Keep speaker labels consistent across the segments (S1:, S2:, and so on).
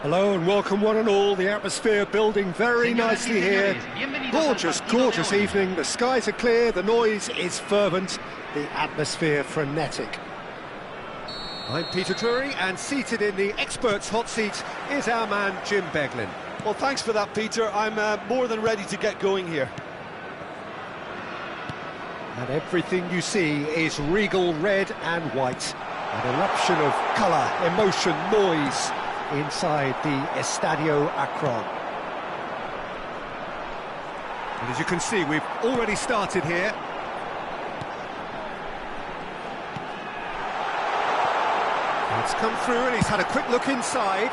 S1: Hello and welcome one and all. The atmosphere building very nicely here. Gorgeous, gorgeous evening. The skies are clear, the noise is fervent, the atmosphere frenetic. I'm Peter Drury, and seated in the experts' hot seat is our man Jim Beglin.
S2: Well, thanks for that, Peter. I'm more than ready to get going here.
S1: And everything you see is regal red and white. An eruption of colour, emotion, noise inside the Estadio Akron. And as you can see, we've already started here. It's come through and he's had a quick look inside.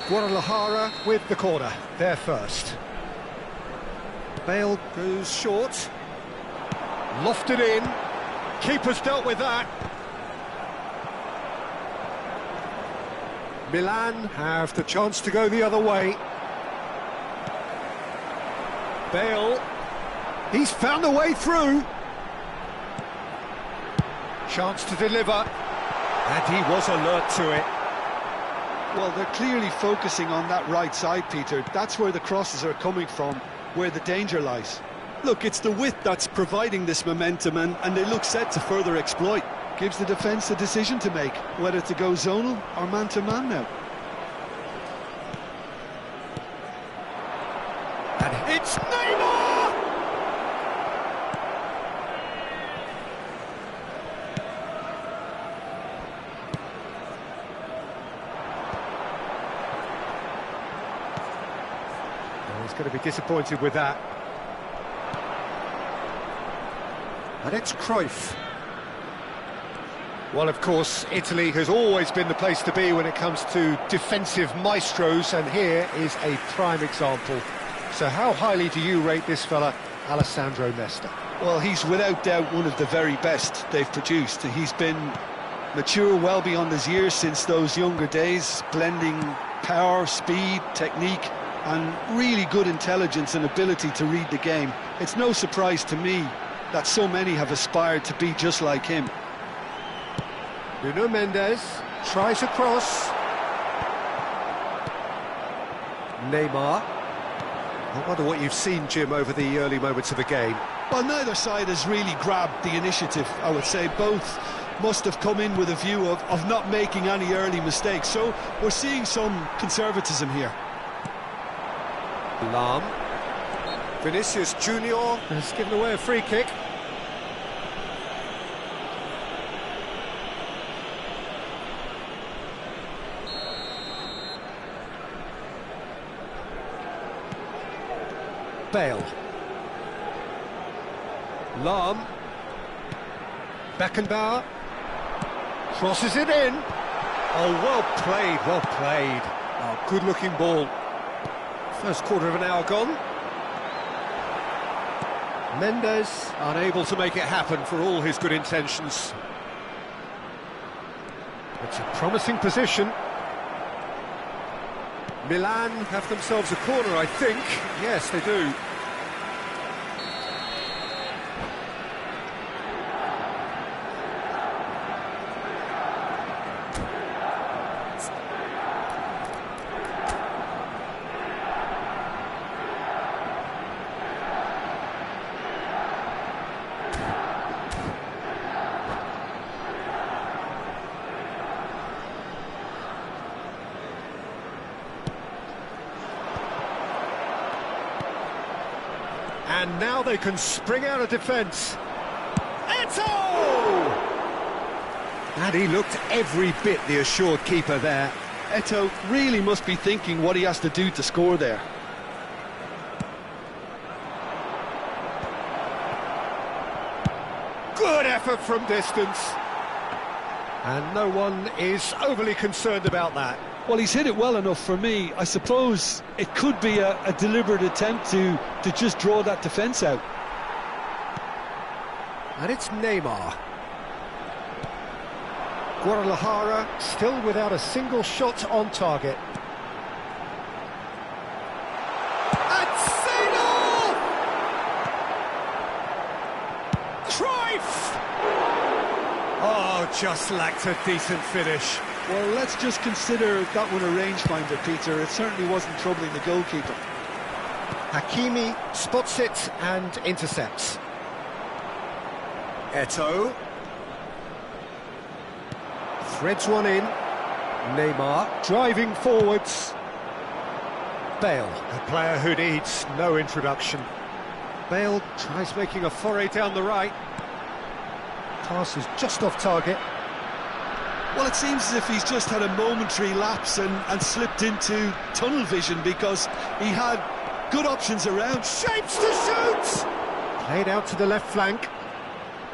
S1: Guadalajara with the corner, there first. Bale goes short. Lofted in. Keeper's dealt with that. Milan have the chance to go the other way. Bale. He's found a way through. Chance to deliver. And he was alert to it.
S2: Well, they're clearly focusing on that right side, Peter. That's where the crosses are coming from, where the danger lies. Look, it's the width that's providing this momentum, and they look set to further exploit. Gives the defence a decision to make, whether to go zonal or man-to-man now.
S1: And it's Neymar! Oh, he's going to be disappointed with that. And it's Cruyff. Well, of course, Italy has always been the place to be when it comes to defensive maestros, and here is a prime example. So how highly do you rate this fella, Alessandro Nesta?
S2: Well, he's without doubt one of the very best they've produced. He's been mature well beyond his years since those younger days, blending power, speed, technique, and really good intelligence and ability to read the game. It's no surprise to me that so many have aspired to be just like him.
S1: Nuno Mendes tries a cross. Neymar. I wonder what you've seen, Jim, over the early moments of the game.
S2: Well, neither side has really grabbed the initiative, I would say. Both must have come in with a view of not making any early mistakes. So we're seeing some conservatism here.
S1: Lahm. Vinicius Junior has given away a free kick. Bale. Lahm. Beckenbauer. Crosses it in. Oh, well played, well played. Oh, good-looking ball. First quarter of an hour gone. Mendes unable to make it happen for all his good intentions. It's a promising position. Milan have themselves a corner, I think. Yes, they do. And now they can spring out of defence. Eto'o! And he looked every bit the assured keeper there.
S2: Eto'o really must be thinking what he has to do to score there.
S1: Good effort from distance. And no one is overly concerned about that.
S2: Well, he's hit it well enough for me. I suppose it could be a deliberate attempt to just draw that defence out.
S1: And it's Neymar. Guadalajara still without a single shot on target. And Seedorf! Cruyff! Oh, Oh, just lacked a decent finish.
S2: Well, let's just consider that one a rangefinder, Peter. It certainly wasn't troubling the goalkeeper.
S1: Hakimi spots it and intercepts. Eto'o. Threads one in. Neymar driving forwards. Bale, a player who needs no introduction. Bale tries making a foray down the right. Pass is just off target.
S2: Well, it seems as if he's just had a momentary lapse and slipped into tunnel vision, because he had good options around.
S1: Shapes to shoot! Played out to the left flank.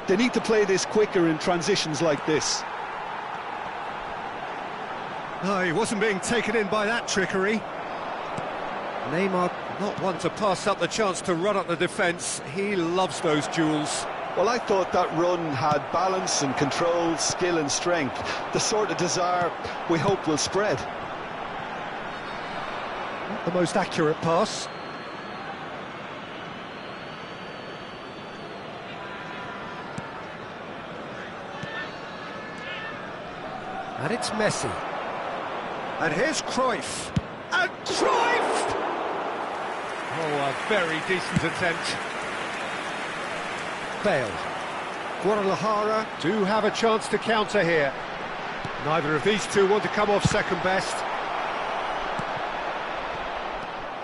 S2: They need to play this quicker in transitions like this.
S1: No, he wasn't being taken in by that trickery. Neymar, not one to pass up the chance to run up the defence. He loves those duels.
S2: Well, I thought that run had balance and control, skill and strength. The sort of desire we hope will spread.
S1: Not the most accurate pass. And it's Messi. And here's Cruyff. And Cruyff! Oh, a very decent attempt. Bale. Guadalajara do have a chance to counter here. Neither of these two want to come off second best.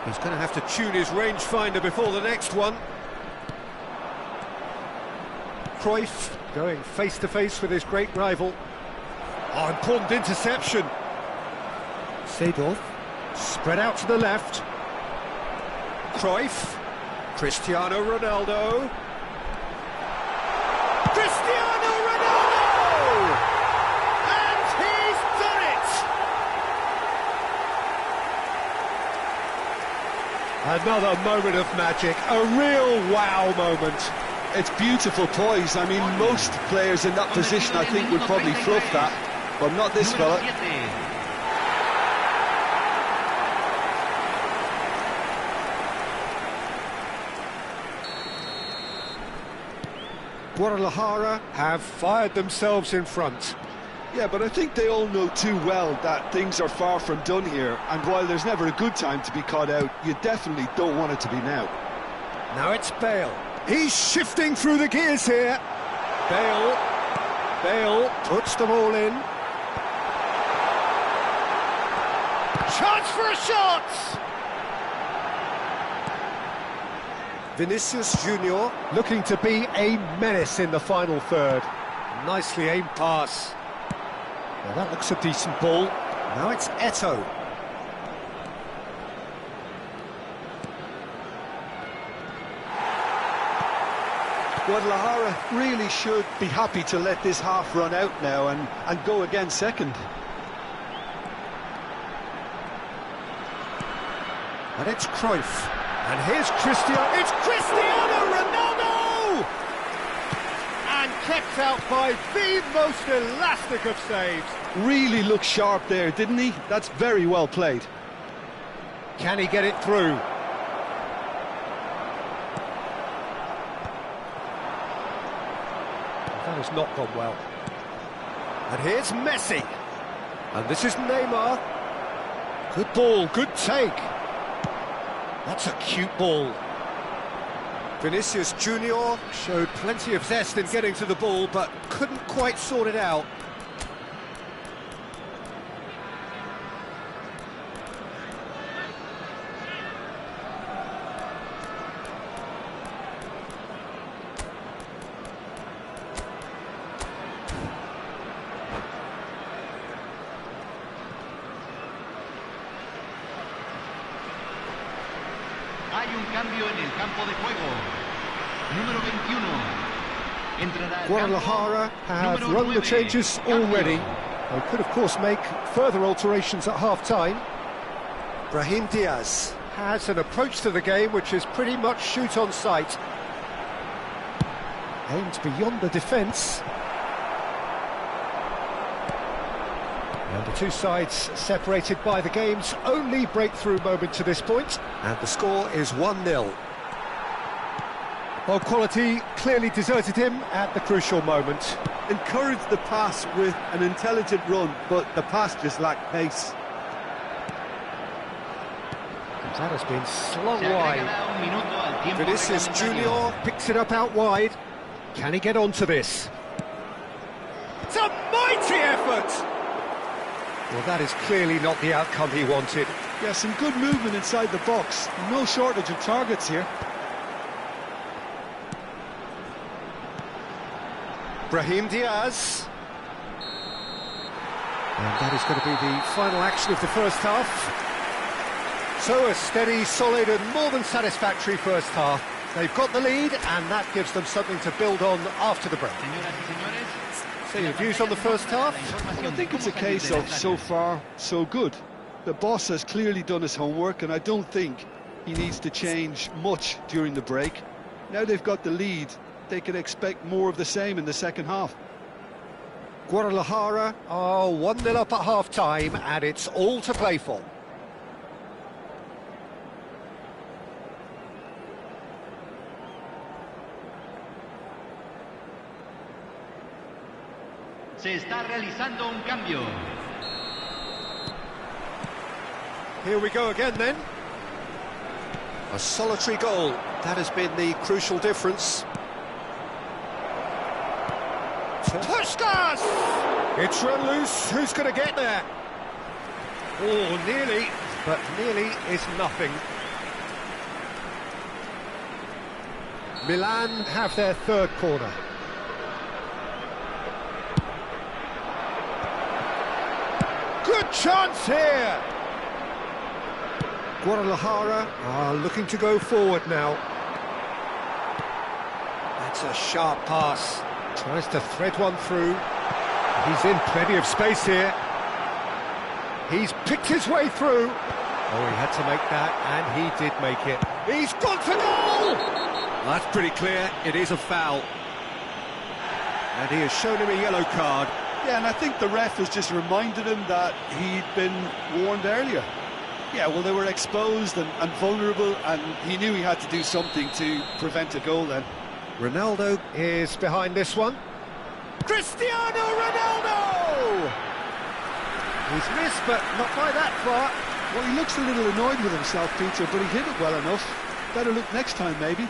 S1: He's going to have to tune his rangefinder before the next one. Cruyff going face-to-face with his great rival. Oh, important interception. Seedorf, spread out to the left. Cruyff, Cristiano Ronaldo. Cristiano Ronaldo! And he's done it! Another moment of magic, a real wow moment.
S2: It's beautiful poise. I mean, most players in that position, I think, would probably fluff that, but not this fella.
S1: Guadalajara have fired themselves in front.
S2: Yeah, but I think they all know too well that things are far from done here, and while there's never a good time to be caught out, you definitely don't want it to be now.
S1: Now it's Bale. He's shifting through the gears here. Bale puts the ball in. Chance for a shot! Vinicius Junior looking to be a menace in the final third. Nicely aimed pass. Well, that looks a decent ball. Now it's Eto'o.
S2: Guadalajara really should be happy to let this half run out now and go again second.
S1: And it's Cruyff. And here's Cristiano. It's Cristiano Ronaldo! And kept out by the most elastic of saves.
S2: Really looked sharp there, didn't he? That's very well played.
S1: Can he get it through? That has not gone well. And here's Messi. And this is Neymar. Good ball, good take. That's a cute ball. Vinicius Junior showed plenty of zest in getting to the ball, but couldn't quite sort it out.
S3: Hay un cambio en el campo de juego. Número 21. Entrará
S1: Guadalajara have run the changes already. They could, of course, make further alterations at half-time. Brahim Diaz has an approach to the game which is pretty much shoot on sight. Aimed beyond the defence. And the two sides separated by the game's only breakthrough moment to this point. And the score is 1-0. Well, quality clearly deserted him at the crucial moment.
S2: Encouraged the pass with an intelligent run, but the pass just lacked pace.
S1: That has been slung
S3: Se agrega
S1: wide.
S3: un minuto al tiempo
S1: Vinicius
S3: reglamentario.
S1: Junior picks it up out wide. Can he get onto this? It's a mighty effort! Well, that is clearly not the outcome he wanted.
S2: Yeah, some good movement inside the box. No shortage of targets here.
S1: Brahim Diaz. And that is going to be the final action of the first half. So a steady, solid and more than satisfactory first half. They've got the lead and that gives them something to build on after the break.
S3: Señoras y señores,
S1: So your views on the first half?
S2: I think it's a case of so far, so good. The boss has clearly done his homework, and I don't think he needs to change much during the break. Now they've got the lead, they can expect more of the same in the second half.
S1: Guadalajara are 1-0 up at half-time and it's all to play for.
S3: se está realizando un cambio.
S1: Here we go again then. A solitary goal. That has been the crucial difference. Puskas! It's run loose. Who's going to get there? Oh, nearly. But nearly is nothing. Milan have their third corner. Good chance here! Guadalajara are looking to go forward now. That's a sharp pass. Tries to thread one through. He's in plenty of space here. He's picked his way through. Oh, he had to make that, and he did make it. He's gone for goal! That's pretty clear. It is a foul. And he has shown him a yellow card.
S2: Yeah, and I think the ref has just reminded him that he'd been warned earlier. Yeah, well, they were exposed and vulnerable, and he knew he had to do something to prevent a goal then.
S1: Ronaldo is behind this one. Cristiano Ronaldo! He's missed, but not by that far.
S2: Well, he looks a little annoyed with himself, Peter, but he hit it well enough. Better look next time, maybe.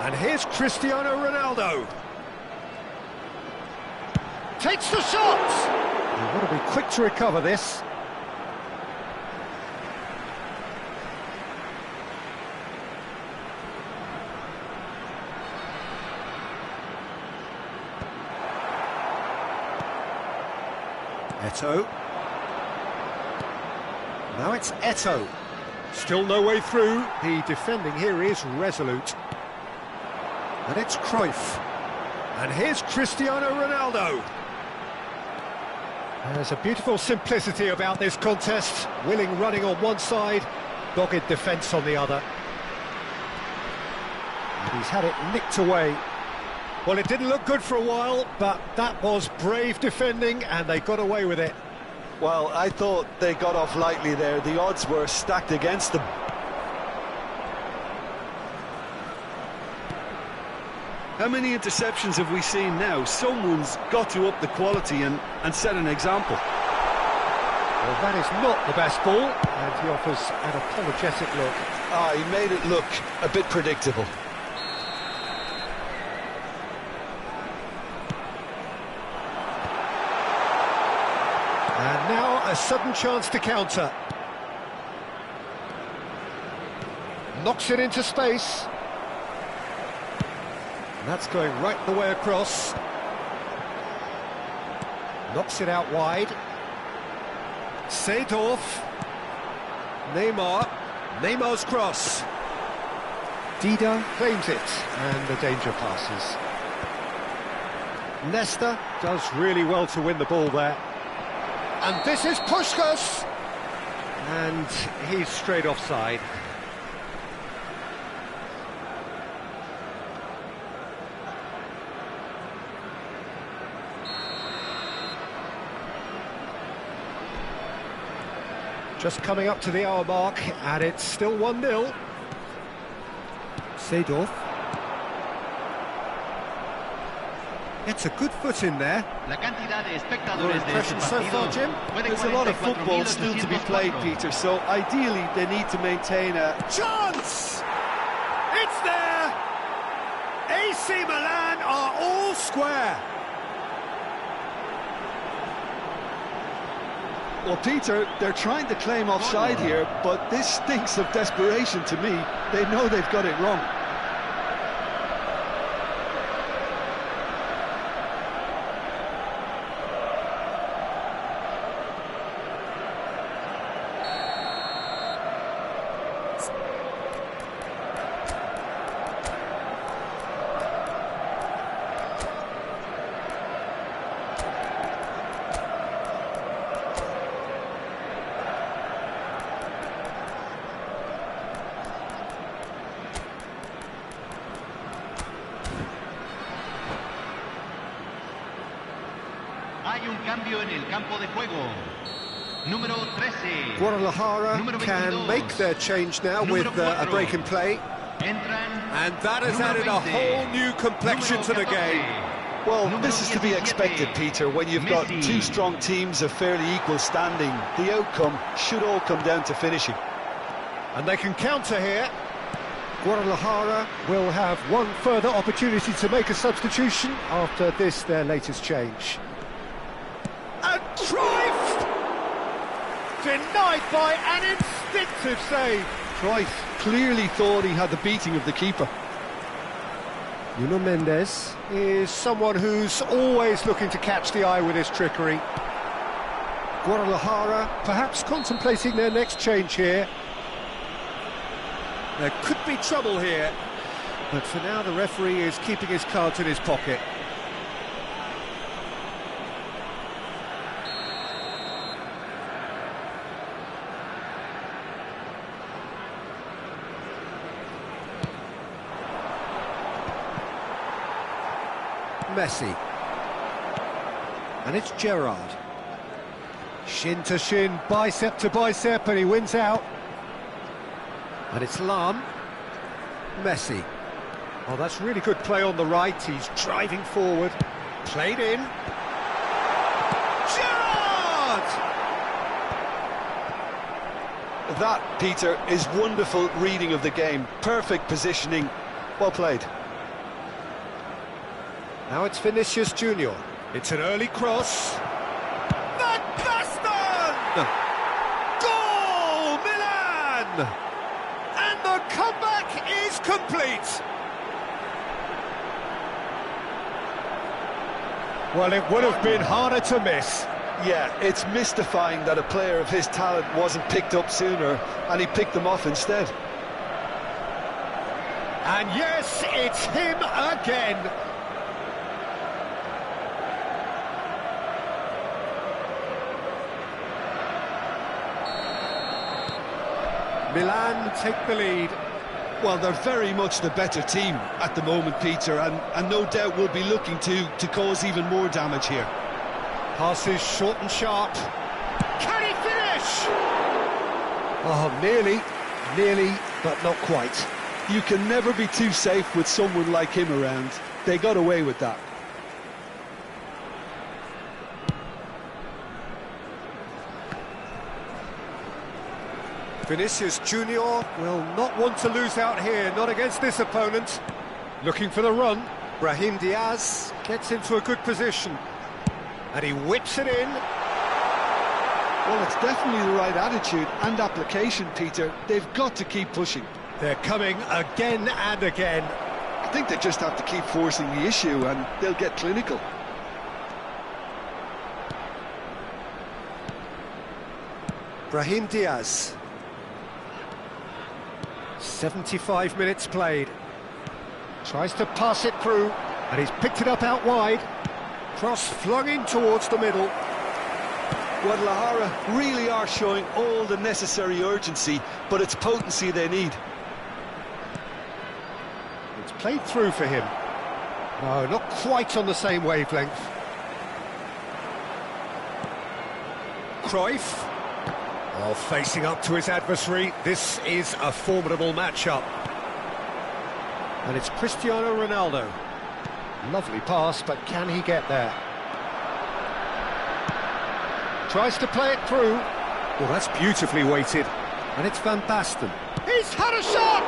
S1: And here's Cristiano Ronaldo. Takes the shot! You've got to be quick to recover this. Eto'o. Now it's Eto'o. Still no way through. The defending here is resolute. And it's Cruyff. And here's Cristiano Ronaldo. There's a beautiful simplicity about this contest. Willing running on one side, dogged defence on the other. And he's had it nicked away. Well, it didn't look good for a while, but that was brave defending, and they got away with it.
S2: Well, I thought they got off lightly there. The odds were stacked against them. How many interceptions have we seen now? Someone's got to up the quality and set an example.
S1: Well, that is not the best ball, and he offers an apologetic look.
S2: Ah, he made it look a bit predictable.
S1: And now a sudden chance to counter. Knocks it into space. And that's going right the way across. Knocks it out wide. Seedorf. Neymar. Neymar's cross. Dida claims it, and the danger passes. Nesta does really well to win the ball there. And this is Puskas! And he's straight offside. Just coming up to the hour mark, and it's still 1-0. Seedorf. It's a good foot in there. Your impression so far, Jim?
S2: There's a lot of football still to be played, Peter, so ideally they need to maintain a...
S1: Chance! It's there! AC Milan are all square.
S2: Well, Peter, they're trying to claim offside here, but this stinks of desperation to me. They know they've got it wrong.
S3: Hay un cambio en el campo de juego. Número 13.
S1: Guadalajara can make their change now with a break in play. And that has added a whole new complexion to the game.
S2: Well, this is to be expected, Peter, when you've got two strong teams of fairly equal standing. The outcome should all come down to finishing.
S1: And they can counter here. Guadalajara will have one further opportunity to make a substitution after this, their latest change. And Cruyff! Denied by an instinctive save.
S2: Cruyff clearly thought he had the beating of the keeper.
S1: Nuno Mendes is someone who's always looking to catch the eye with his trickery. Guadalajara perhaps contemplating their next change here. There could be trouble here, but for now the referee is keeping his cards in his pocket. Messi. And it's Gerrard. Shin to shin, bicep to bicep, and he wins out. And it's Lahm. Messi. Oh, that's really good play on the right. He's driving forward. Played in. Gerrard!
S2: That, Peter, is wonderful reading of the game. Perfect positioning. Well played.
S1: Now it's Vinicius Junior. It's an early cross. Van Basten! Goal, Milan! And the comeback is complete. Well, it would have been harder to miss.
S2: Yeah, it's mystifying that a player of his talent wasn't picked up sooner, and he picked them off instead.
S1: And yes, it's him again. Milan take the lead.
S2: Well, they're very much the better team at the moment, Peter, and no doubt will be looking to cause even more damage here.
S1: Passes short and sharp. Can he finish? Oh, nearly, but not quite.
S2: You can never be too safe with someone like him around. They got away with that.
S1: Vinicius Junior will not want to lose out here, not against this opponent. Looking for the run. Brahim Diaz gets into a good position. And he whips it in.
S2: Well, it's definitely the right attitude and application, Peter. They've got to keep pushing.
S1: They're coming again and again.
S2: I think they just have to keep forcing the issue and they'll get clinical.
S1: Brahim Diaz. 75 minutes played. Tries to pass it through, and he's picked it up out wide. Cross flung in towards the middle.
S2: Guadalajara really are showing all the necessary urgency, but it's potency they need.
S1: It's played through for him. No, not quite on the same wavelength. Cruyff. Well, facing up to his adversary, this is a formidable matchup. And it's Cristiano Ronaldo. Lovely pass, but can he get there? Tries to play it through. Well, that's beautifully weighted. And it's Van Basten. He's had a shot!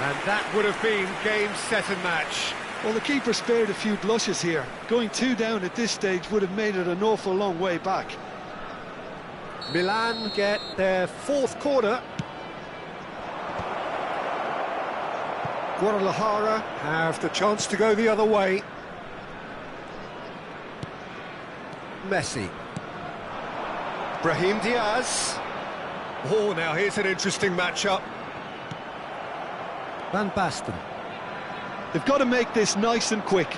S1: And that would have been game, set and match.
S2: Well, the keeper spared a few blushes here. Going 2 down at this stage would have made it an awful long way back.
S1: Milan get their 4th corner. Guadalajara have the chance to go the other way. Messi. Brahim Diaz. Oh, now here's an interesting matchup. Van Basten.
S2: They've got to make this nice and quick.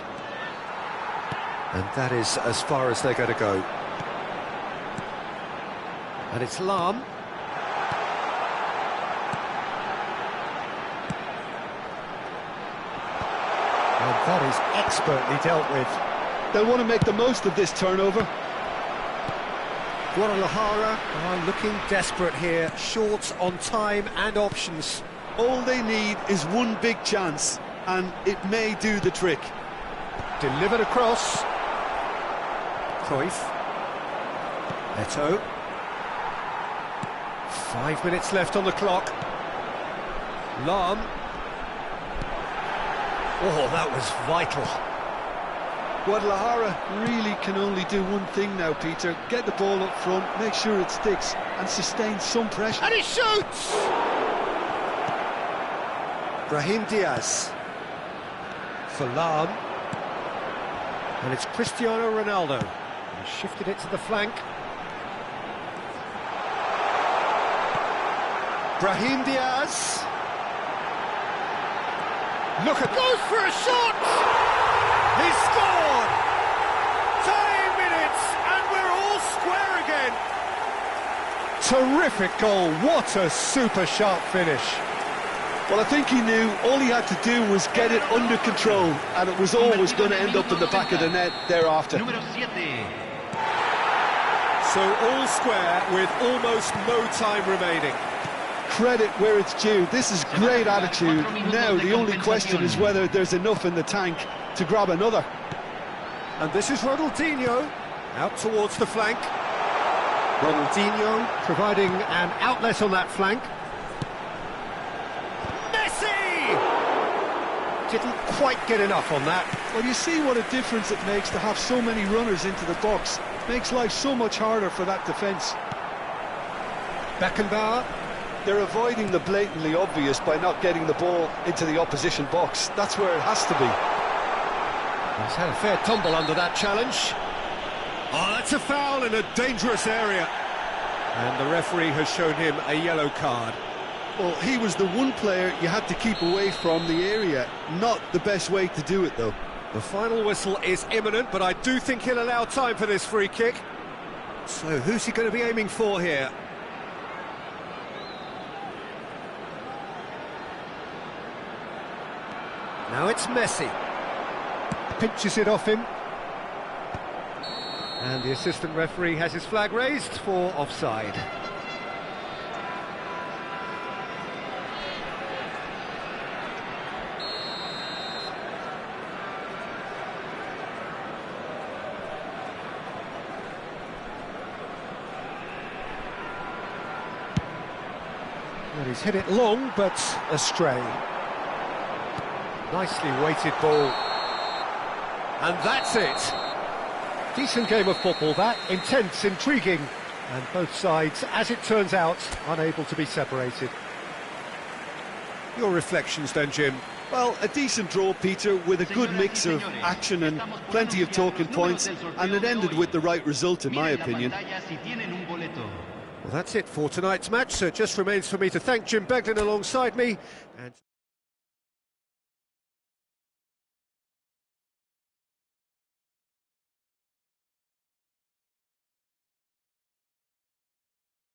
S1: And that is as far as they're going to go. And it's Lahm. And that is expertly dealt with.
S2: They'll want to make the most of this turnover.
S1: Guadalajara are looking desperate here, short on time and options.
S2: All they need is one big chance, and it may do the trick.
S1: Delivered across. Cruyff. Eto'o. 5 minutes left on the clock. Lahm. Oh, that was vital.
S2: Guadalajara really can only do one thing now, Peter. Get the ball up front, make sure it sticks, and sustain some pressure.
S1: And he shoots! Brahim Diaz. For Lahm. And it's Cristiano Ronaldo. He shifted it to the flank. Brahim Diaz. Look at... Goes for a shot! He scored! Tying minutes, and we're all square again. Terrific goal. What a super sharp finish.
S2: Well, I think he knew all he had to do was get it under control, and it was always going to end up in the back of the net thereafter.
S1: So all square with almost no time remaining.
S2: Credit where it's due. This is great attitude. Now the only question is whether there's enough in the tank to grab another.
S1: And this is Ronaldinho out towards the flank. Ronaldinho providing an outlet on that flank. Messi! Didn't quite get enough on that.
S2: Well, you see what a difference it makes to have so many runners into the box. Makes life so much harder for that defence.
S1: Beckenbauer.
S2: They're avoiding the blatantly obvious by not getting the ball into the opposition box. That's where it has to be.
S1: He's had a fair tumble under that challenge. Oh, that's a foul in a dangerous area. And the referee has shown him a yellow card.
S2: Well, he was the one player you had to keep away from the area. Not the best way to do it, though.
S1: The final whistle is imminent, but I do think he'll allow time for this free kick. So who's he going to be aiming for here? Now it's Messi. Pinches it off him. And the assistant referee has his flag raised for offside. Well, he's hit it long, but astray. Nicely weighted ball. And that's it. Decent game of football, that. Intense, intriguing. And both sides, as it turns out, unable to be separated. Your reflections then, Jim?
S2: Well, a decent draw, Peter, with a good mix of action and plenty of talking points, and it ended with the right result, in my opinion.
S1: Well, that's it for tonight's match, so it just remains for me to thank Jim Beglin alongside me. And